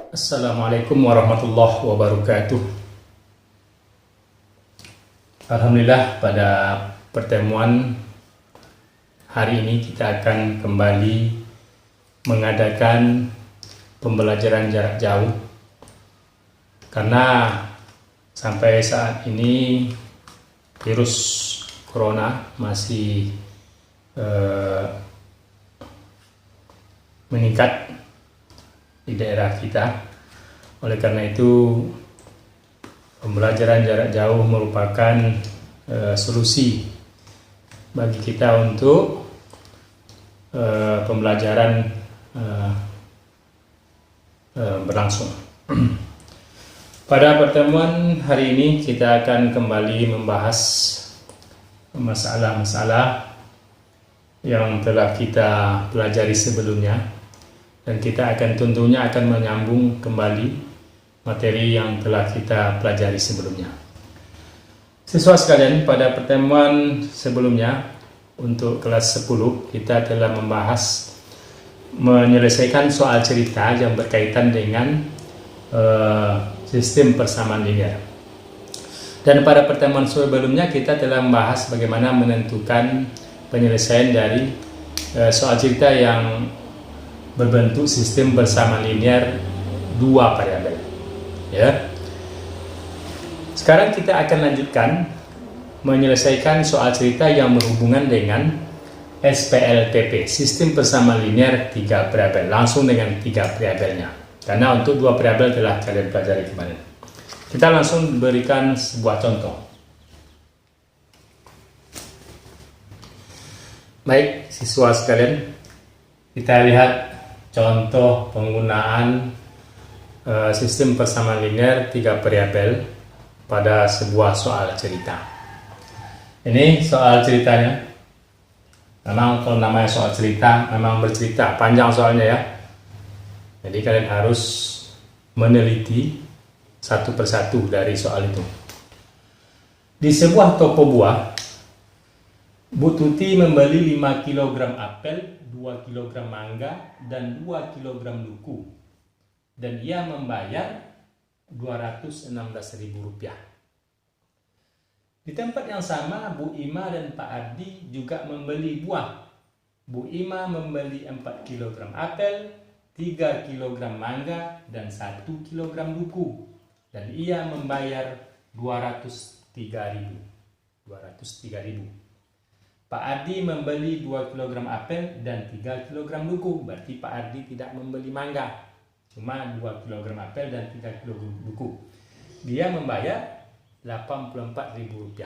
Assalamualaikum warahmatullahi wabarakatuh. Alhamdulillah, pada pertemuan hari ini kita akan kembali mengadakan pembelajaran jarak jauh, karena sampai saat ini virus corona masih meningkat di daerah kita. Oleh karena itu, pembelajaran jarak jauh merupakan solusi bagi kita untuk pembelajaran berlangsung. Pada pertemuan hari ini kita akan kembali membahas masalah-masalah yang telah kita pelajari sebelumnya, dan kita tentunya akan menyambung kembali materi yang telah kita pelajari sebelumnya. Siswa sekalian, pada pertemuan sebelumnya untuk kelas 10 kita telah membahas menyelesaikan soal cerita yang berkaitan dengan sistem persamaan linear. Dan pada pertemuan sebelumnya kita telah membahas bagaimana menentukan penyelesaian dari soal cerita yang berbentuk sistem persamaan linear dua variabel. Ya. Sekarang kita akan lanjutkan menyelesaikan soal cerita yang berhubungan dengan SPLTP, sistem persamaan linear tiga variabel, langsung dengan tiga variabelnya. Karena untuk dua variabel telah kalian pelajari kemarin. Kita langsung berikan sebuah contoh. Baik, siswa sekalian, kita lihat contoh penggunaan sistem persamaan linear tiga variabel pada sebuah soal cerita. Ini soal ceritanya. Memang kalau namanya soal cerita, memang bercerita, panjang soalnya ya. Jadi kalian harus meneliti satu persatu dari soal itu. Di sebuah toko buah, Bu Tuti membeli 5 kg apel, 2 kg mangga, dan 2 kg duku, dan ia membayar Rp216.000. Di tempat yang sama, Bu Ima dan Pak Ardi juga membeli buah. Bu Ima membeli 4 kg apel, 3 kg mangga, dan 1 kg duku, dan ia membayar Rp203.000. Pak Ardi membeli 2 kg apel dan 3 kg duku. Berarti Pak Ardi tidak membeli mangga, cuma 2 kg apel dan 3 kg duku. Dia membayar Rp84.000.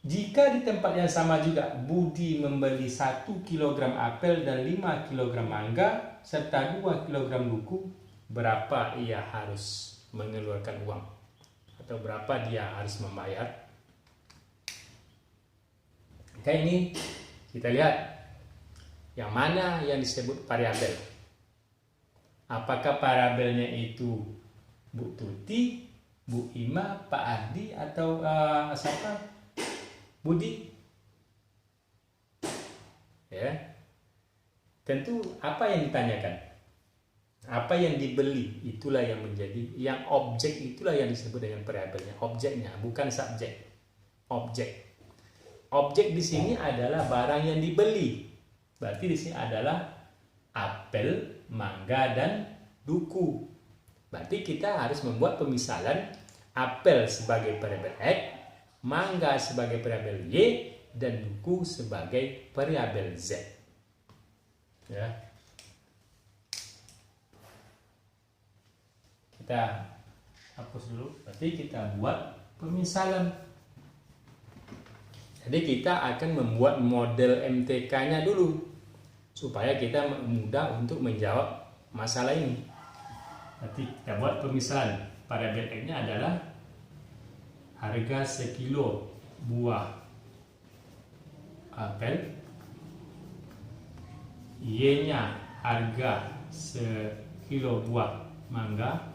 Jika di tempat yang sama juga Budi membeli 1 kg apel dan 5 kg mangga serta 2 kg duku, berapa ia harus mengeluarkan uang? Atau berapa dia harus membayar? Oke, ini kita lihat yang mana yang disebut variabel. Apakah variabelnya itu Bu Tuti, Bu Ima, Pak Ardi, atau siapa? Budi? Ya. Tentu apa yang ditanyakan, apa yang dibeli, itulah yang menjadi, yang objek itulah yang disebut dengan variabelnya. Objeknya, bukan subjek. Objek. Objek di sini adalah barang yang dibeli. Berarti di sini adalah apel, mangga, dan duku. Berarti kita harus membuat pemisalan apel sebagai variabel X, mangga sebagai variabel Y, dan duku sebagai variabel Z. Ya. Kita hapus dulu. Berarti kita buat pemisalan. Jadi kita akan membuat model MTK-nya dulu, supaya kita mudah untuk menjawab masalah ini. Nanti kita buat pemisalan. Variabel X-nya adalah harga sekilo buah apel, Y-nya harga sekilo buah mangga.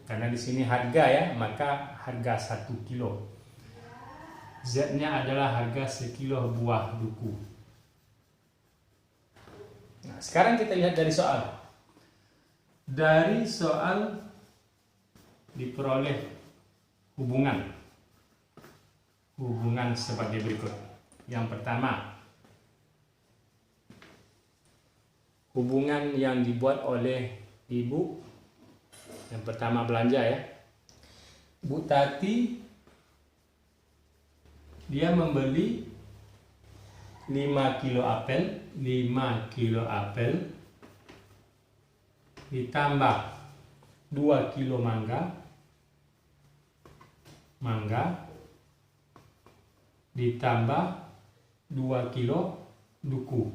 Karena di sini harga ya, maka harga 1 kilo. Z-nya adalah harga sekilo buah duku. Nah, sekarang kita lihat dari soal. Dari soal diperoleh hubungan sebagai berikut. Yang pertama, hubungan yang dibuat oleh ibu. Yang pertama belanja ya. Bu Tati dia membeli 5 kilo apel ditambah 2 kilo mangga ditambah 2 kilo duku.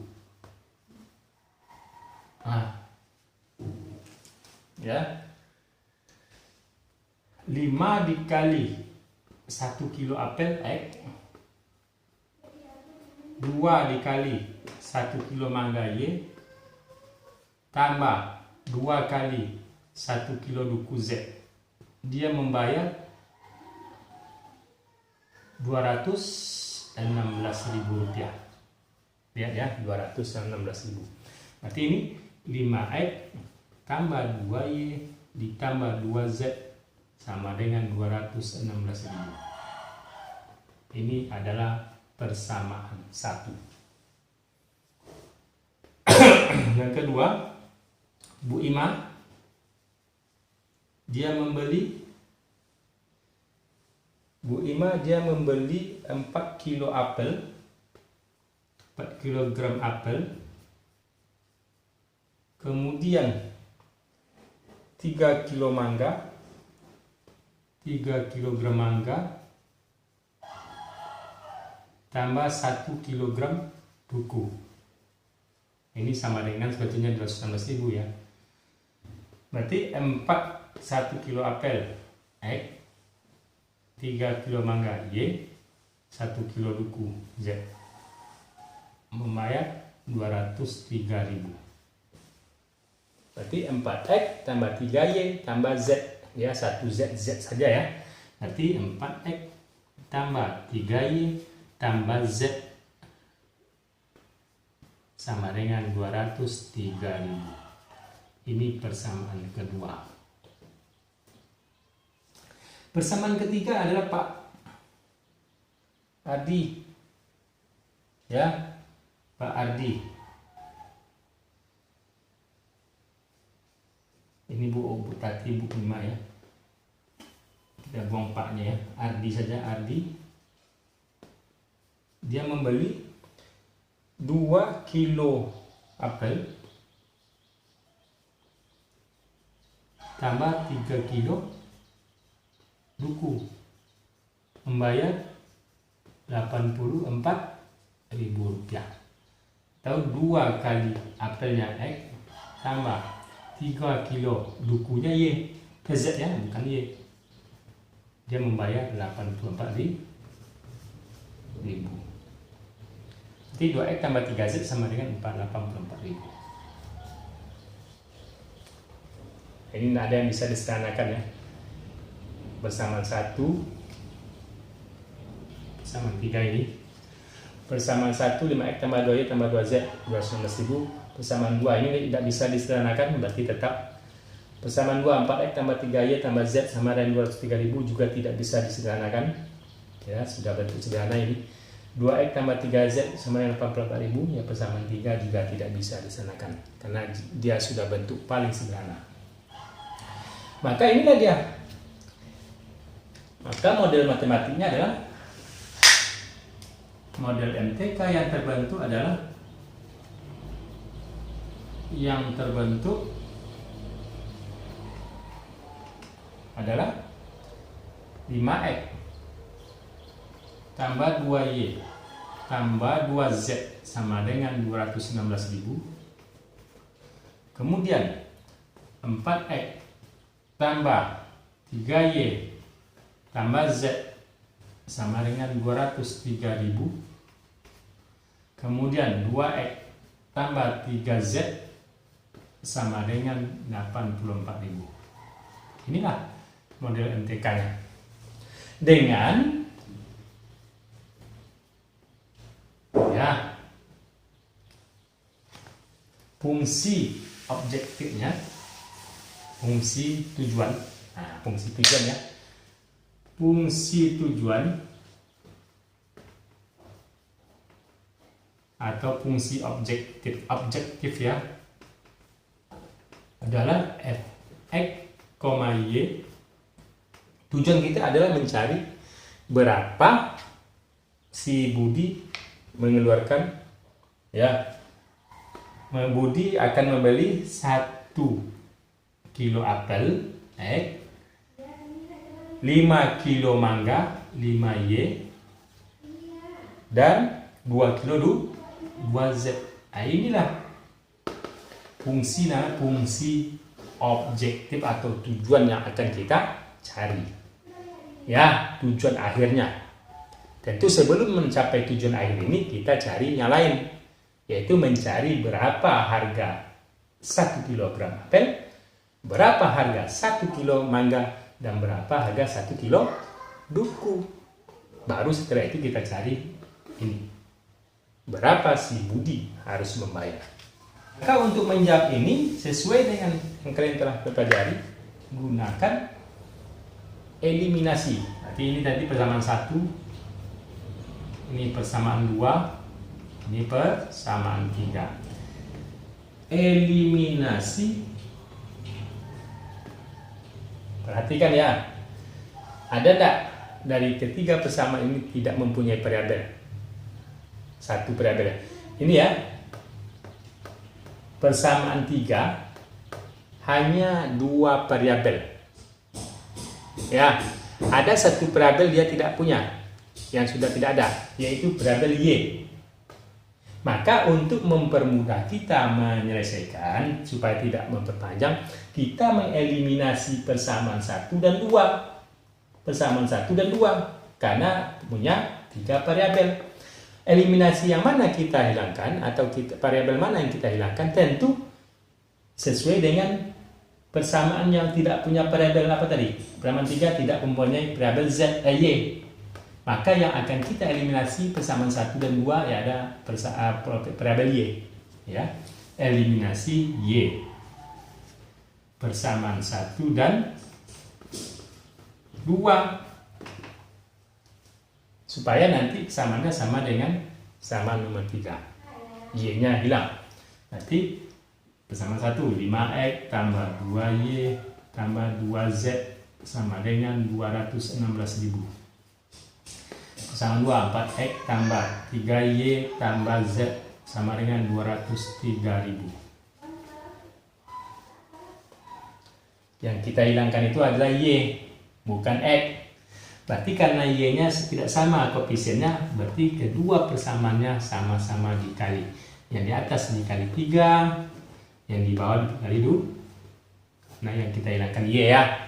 Ya. 5 dikali 1 kilo apel X, 2 dikali 1 kilo mangga Y, tambah 2 kali 1 kilo duku Z. Dia membayar 216.000 rupiah. Lihat ya, 216.000. Berarti ini 5X tambah 2Y ditambah 2Z sama dengan 216.000. Ini adalah persamaan 1. Yang kedua, Bu Ima dia membeli 4 kilo apel, 4 kilogram apel, kemudian 3 kilo mangga, 3 kilogram mangga, tambah 1 kilogram duku. Ini sama dengan sebetulnya 216.000 ya. Berarti 1 kilo apel X, 3 kilo mangga Y, 1 kilo duku Z, membayar 203.000. Berarti 4X tambah 3Y tambah Z, ya 1Z saja ya. Berarti 4X tambah 3Y tambah Z sama dengan 203.000. Ini persamaan kedua. Persamaan ketiga adalah Pak Ardi. Ya, Pak Ardi. Ini Bu Tati, Bu Ima ya. Kita buang paknya ya. Ardi saja, Ardi. Dia membeli 2 kilo apel tambah 3 kilo duku, membayar 84.000 rupiah. Atau 2 kali apelnya X tambah 3 kilo dukunya Y, Z ya, bukan Y. Dia membayar 84.000. Jadi 2X tambah 3Z sama dengan 484.000. Ini tidak ada yang bisa disederhanakan ya. Persamaan 1 persamaan 3 ini. Persamaan 1 5X tambah 2Y tambah 2Z 216.000. Persamaan 2 ini tidak bisa disederhanakan, berarti tetap. Persamaan 2 4X tambah 3Y tambah Z sama dengan 203.000 juga tidak bisa disederhanakan. Ya, sudah bentuk sederhana ini. 2X tambah 3Z sama dengan 84.000. Ya, persamaan 3 juga tidak bisa disederhanakan karena dia sudah bentuk paling sederhana. Maka inilah dia. Maka model matematiknya adalah model MTK yang terbentuk adalah 5X tambah 2Y tambah 2Z sama dengan 216.000. Kemudian 4X tambah 3Y tambah Z sama dengan 203.000. Kemudian 2X tambah 3Z sama dengan 84.000. Inilah model MTK-nya. Dengan ya fungsi objektifnya fungsi tujuan. Nah, fungsi tujuan ya. Fungsi tujuan atau fungsi objektif ya adalah f(x, y). Tujuan kita adalah mencari berapa si Budi mengeluarkan ya. Budi akan membeli 1 kilo apel X, 5 kilo mangga 5Y, dan 2 kilo 2Z. Nah, inilah fungsi objektif atau tujuan yang akan kita cari ya, tujuan akhirnya. Tentu sebelum mencapai tujuan akhir ini kita cari yang lain, yaitu mencari berapa harga 1 kilogram apel, berapa harga 1 kilo mangga, dan berapa harga 1 kilo duku. Baru setelah itu kita cari ini, berapa si Budi harus membayar. Maka untuk menjawab ini sesuai dengan yang kalian telah pelajari, gunakan eliminasi. Nanti ini tadi persamaan 1, ini persamaan 2, ini persamaan 3. Eliminasi, perhatikan ya, ada tak dari ketiga persamaan ini tidak mempunyai variabel? Satu variabel. Ini ya, persamaan 3 hanya 2 variabel. Ya, ada satu variabel dia tidak punya, yang sudah tidak ada, yaitu variabel Y. Maka untuk mempermudah kita menyelesaikan supaya tidak memperpanjang, kita mengeliminasi persamaan 1 dan 2. Persamaan 1 dan 2 karena punya 3 variabel. Eliminasi yang mana kita hilangkan atau variabel mana yang kita hilangkan tentu sesuai dengan persamaan yang tidak punya variabel apa tadi? Persamaan 3 tidak mempunyai variabel Y. Maka yang akan kita eliminasi persamaan 1 dan 2 ya ada variabel Y ya. Eliminasi Y. Persamaan 1 dan 2 supaya nanti samaannya sama dengan persamaan nomor 3. Y-nya hilang. Nanti persamaan 1 5X tambah 2Y tambah 2Z sama dengan 216.000. Persamaan 2 4X tambah 3Y tambah Z sama dengan 203.000. Yang kita hilangkan itu adalah Y, bukan X. Berarti karena Y-nya tidak sama koefisiennya, berarti kedua persamaannya sama-sama dikali. Yang di atas dikali 3, yang di bawah dikali 2. Nah, yang kita hilangkan Y ya.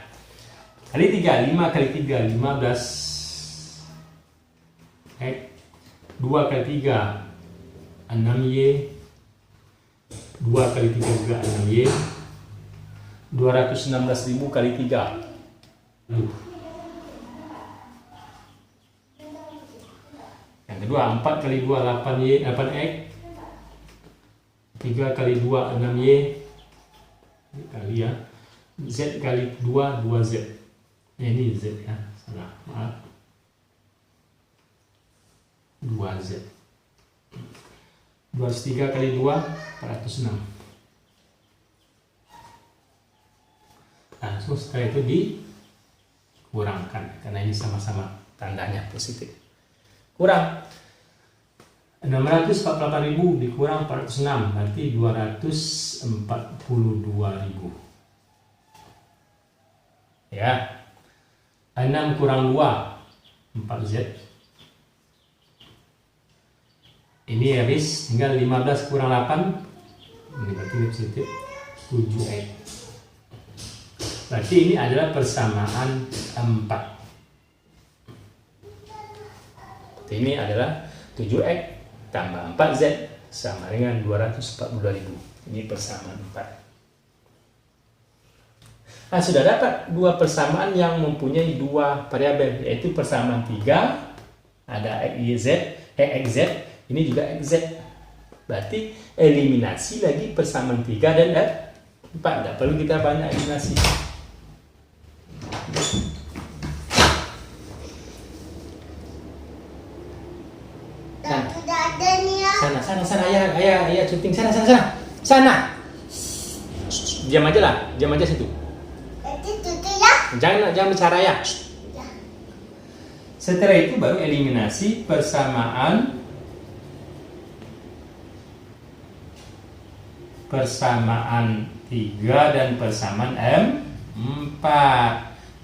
Kali 3, 5 kali 3, 15. 2 kali 3, 6Y. 2 kali 3 juga 6Y. 216.000 kali 3. Yang kedua 4 kali 2 8Y 8X. 3 kali 2 6Y. Kali ya. Z kali 2 2Z. Ini Z ya. Salah. Maaf. 2Z. 203 kali 2 406. Nah, setelah itu dikurangkan karena ini sama-sama tandanya positif. Kurang 648.000 dikurang 406 berarti 242.000. Ya. 6 kurang 2 4Z. Ini habis tinggal 15 kurang 8. Ini berarti positif 7X. Berarti ini adalah persamaan 4. Ini adalah 7X tambah 4Z sama dengan 242.000. Ini persamaan 4. Nah, sudah dapat dua persamaan yang mempunyai dua variabel, yaitu persamaan 3 ada XZ, ini juga XZ. Berarti eliminasi lagi persamaan 3 dan 4, tidak perlu kita banyak eliminasi. Sana, ayah syuting sana. Diam aja lah, diam aja situ. Jangan bicara ya. Setelah itu baru eliminasi persamaan persamaan 3 dan persamaan M4.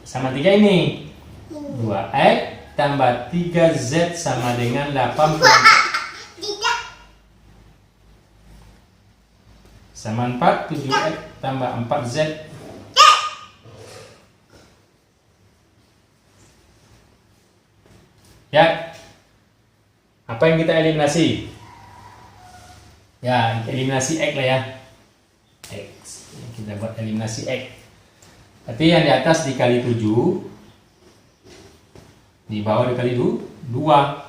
Persamaan 3 ini 2X tambah 3Z sama dengan 84. Sama 4, 7X tambah 4Z. Ya, apa yang kita eliminasi? Ya, eliminasi X lah ya. X. Kita buat eliminasi X. Berarti yang di atas dikali 7, di bawah dikali 2. 2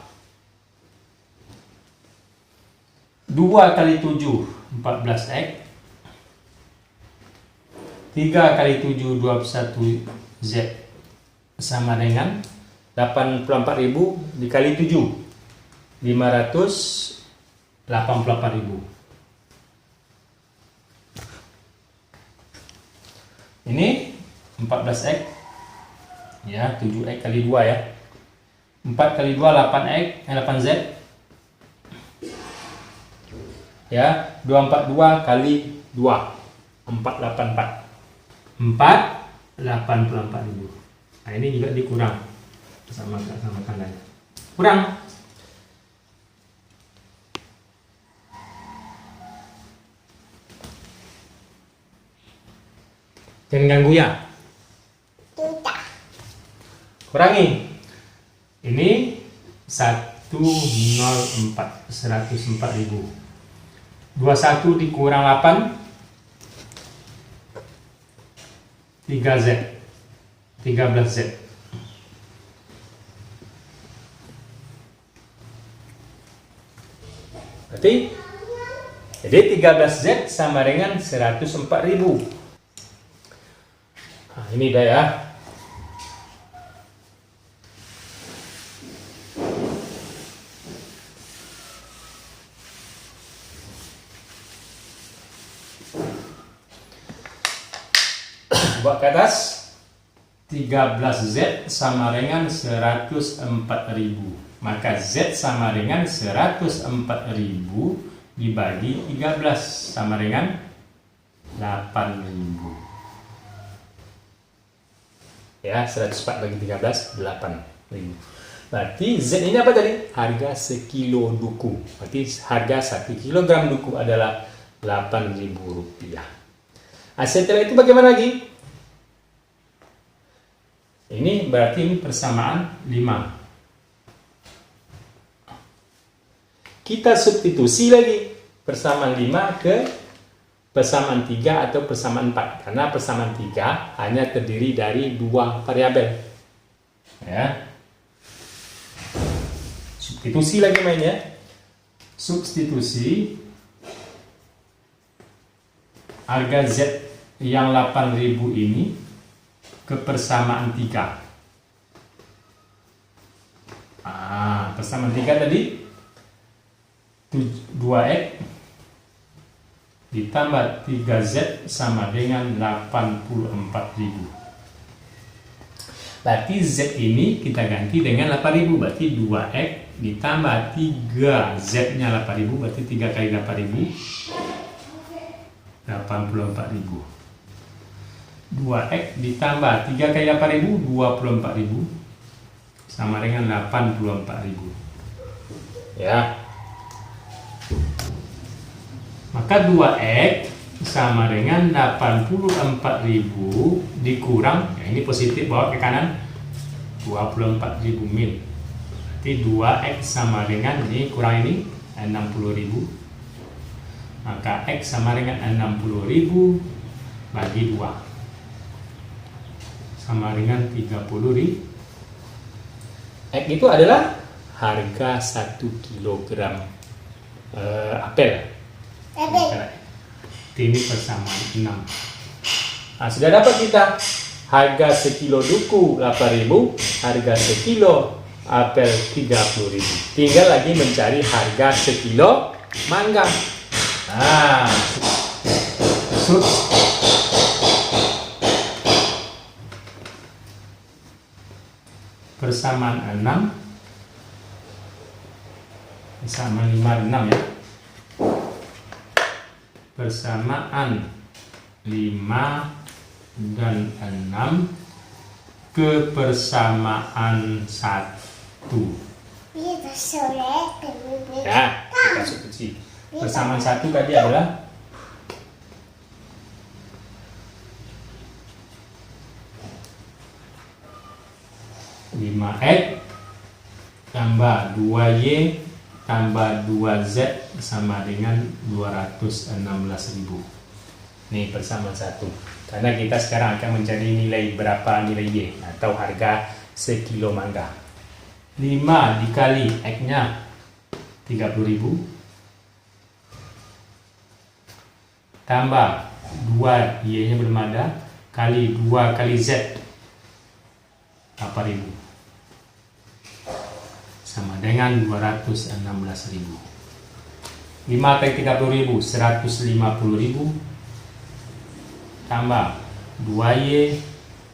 kali 7, 14X. 3 kali 7, 21Z sama dengan 84.000 dikali 7, 584.000. Ini 14X ya, 7X kali 2 ya. 4 kali 2 8X, 8Z ya. 242 kali 2 484. 484.000. Nah, ini juga dikurang sama tandanya. Kurang. Jangan ganggu ya. Kurangi. Ini 104, 104.000. 21 dikurang 8, 3Z, 13Z. Berarti jadi 13Z sama dengan 104.000. Nah, ini dah ya. Buat ke atas, 13Z sama dengan 104.000. Maka Z sama dengan 104.000 dibagi 13 sama dengan 8.000. Ya, 104 bagi 13, 8.000. Berarti Z ini apa tadi? Harga sekilo duku. Berarti harga 1 kilogram duku adalah Rp8.000. Nah, setelah itu bagaimana lagi? Ini berarti ini persamaan 5. Kita substitusi lagi persamaan 5 ke persamaan 3 atau persamaan 4. Karena persamaan 3 hanya terdiri dari 2 variabel. Ya. Substitusi lagi mainnya. Substitusi harga Z yang 8.000 ini ke persamaan 3. Persamaan 3 tadi 2X ditambah 3Z sama dengan 84.000. Berarti Z ini kita ganti dengan 8.000. Berarti 2X ditambah 3Z nya 8.000. Berarti 3 kali 8.000 84.000. 2X ditambah 3 kali 8.000 24.000 sama dengan 84.000. Ya. Maka 2X sama dengan 84.000 dikurang, ya ini positif bawa ke kanan, 24.000 min. Berarti 2X sama dengan ini kurang ini 60.000. Maka X sama dengan 60.000 bagi 2 sama dengan 30.000. X itu adalah harga 1 kilogram apel. Ini persamaan 6. Nah, sudah dapat kita harga sekilo duku 8.000, harga sekilo apel 30.000. Tinggal lagi mencari harga sekilo mangga. Nah, persamaan 6 sama 5 6 ya. Persamaan 5 dan 6 ke persamaan 1. Ya, kita substitusi. Persamaan 1 tadi adalah 5x tambah 2y tambah 2z sama dengan 216.000. Ini persamaan 1. Karena kita sekarang akan mencari nilai berapa nilai y atau harga sekilo mangga. 5 dikali x-nya 30.000 tambah 2 y-nya belum ada kali 2 kali z 8.000 sama dengan 216.000. 5 kali 30.000 150.000 tambah 2y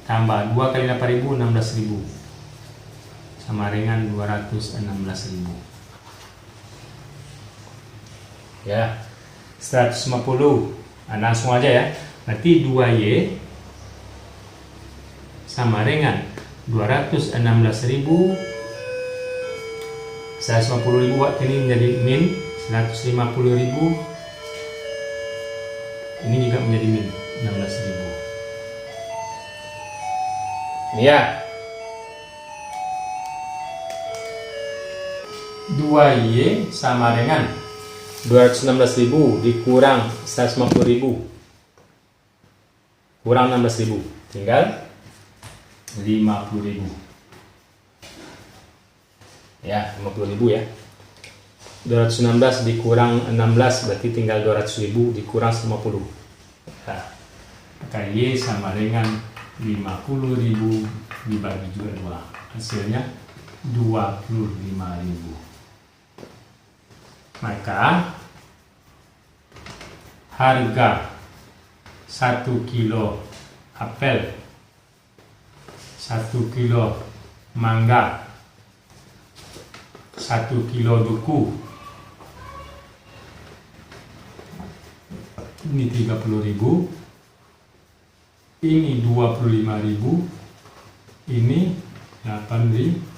tambah 2 kali 8.000 16.000 sama dengan 216.000. Ya, 150. Langsung aja ya. Nanti 2y sama dengan 216.000. 150.000 watt ini menjadi min 150.000. Ini juga menjadi min 16.000. Ini ya. 2y sama dengan 216.000 dikurang 150.000 kurang 16.000 tinggal 50.000 ya, 50.000 ya. 216 dikurang 16 berarti tinggal 200.000 dikurang 50. Nah, maka y sama dengan 50.000 dibagi juga 2, hasilnya 25.000. Maka harga 1 kilo apel, 1 kilo mangga, 1 kilo duku ini 30.000, ini 25.000, ini 8.000.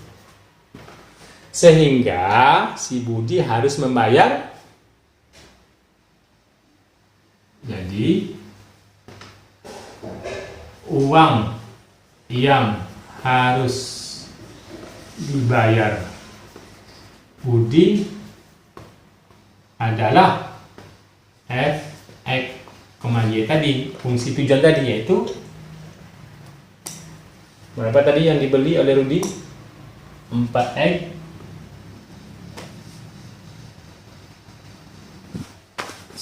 Sehingga si Budi harus membayar, jadi uang yang harus dibayar Budi adalah f x, y tadi, fungsi tujuan tadi, yaitu berapa tadi yang dibeli oleh Rudi? 4x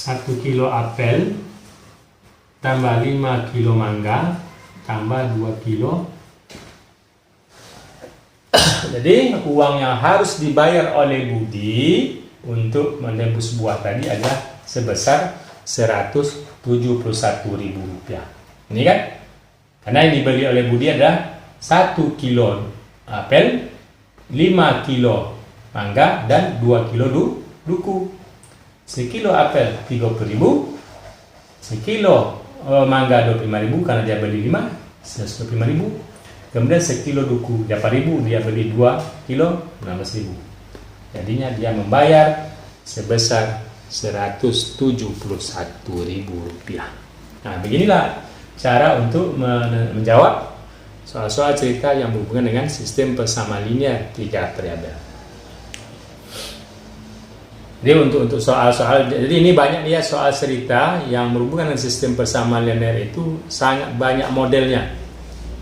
1 kilo apel tambah 5 kilo mangga tambah 2 kilo. Jadi uang yang harus dibayar oleh Budi untuk menebus buah tadi adalah sebesar Rp171.000. Ini kan? Karena yang dibeli oleh Budi adalah 1 kilo apel, 5 kilo mangga, dan 2 kilo duku. Sekilo apel 30.000, sekilo mangga 25.000 karena dia beli 5, 125.000. Kemudian sekilo duku 8.000, dia beli 2 kilo 16.000. Jadinya dia membayar sebesar Rp171.000. Nah, beginilah cara untuk menjawab soal-soal cerita yang berhubungan dengan sistem persamaan linear 3 variabel. Jadi untuk soal-soal, jadi ini banyak ya soal cerita yang berhubungan dengan sistem persamaan linear itu sangat banyak modelnya.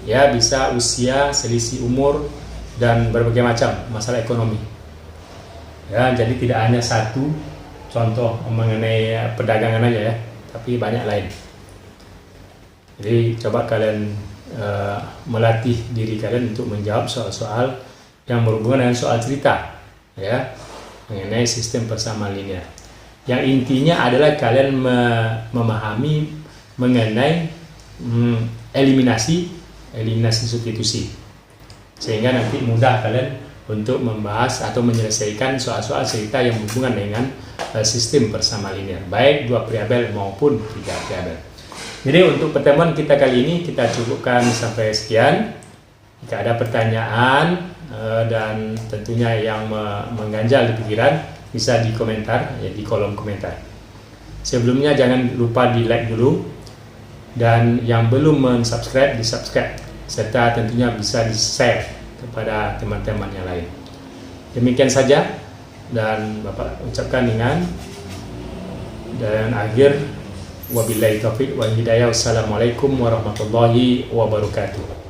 Ya, bisa usia, selisih umur, dan berbagai macam masalah ekonomi. Ya, jadi tidak hanya satu contoh mengenai perdagangan aja ya, tapi banyak lain. Jadi coba kalian melatih diri kalian untuk menjawab soal-soal yang berhubungan dengan soal cerita, ya, mengenai sistem persamaan linear. Yang intinya adalah kalian memahami mengenai eliminasi substitusi, sehingga nanti mudah kalian untuk membahas atau menyelesaikan soal-soal cerita yang berhubungan dengan sistem persamaan linear, baik 2 variabel maupun 3 variabel. Jadi untuk pertemuan kita kali ini kita cukupkan sampai sekian. Jika ada pertanyaan dan tentunya yang mengganjal di pikiran, bisa di komentar, ya, di kolom komentar. Sebelumnya jangan lupa di like dulu, dan yang belum mensubscribe di subscribe, serta tentunya bisa di share kepada teman-teman yang lain. Demikian saja, dan Bapak ucapkan dengan dan akhir wabillahi taufiq wal hidayah. Wassalamualaikum warahmatullahi wabarakatuh.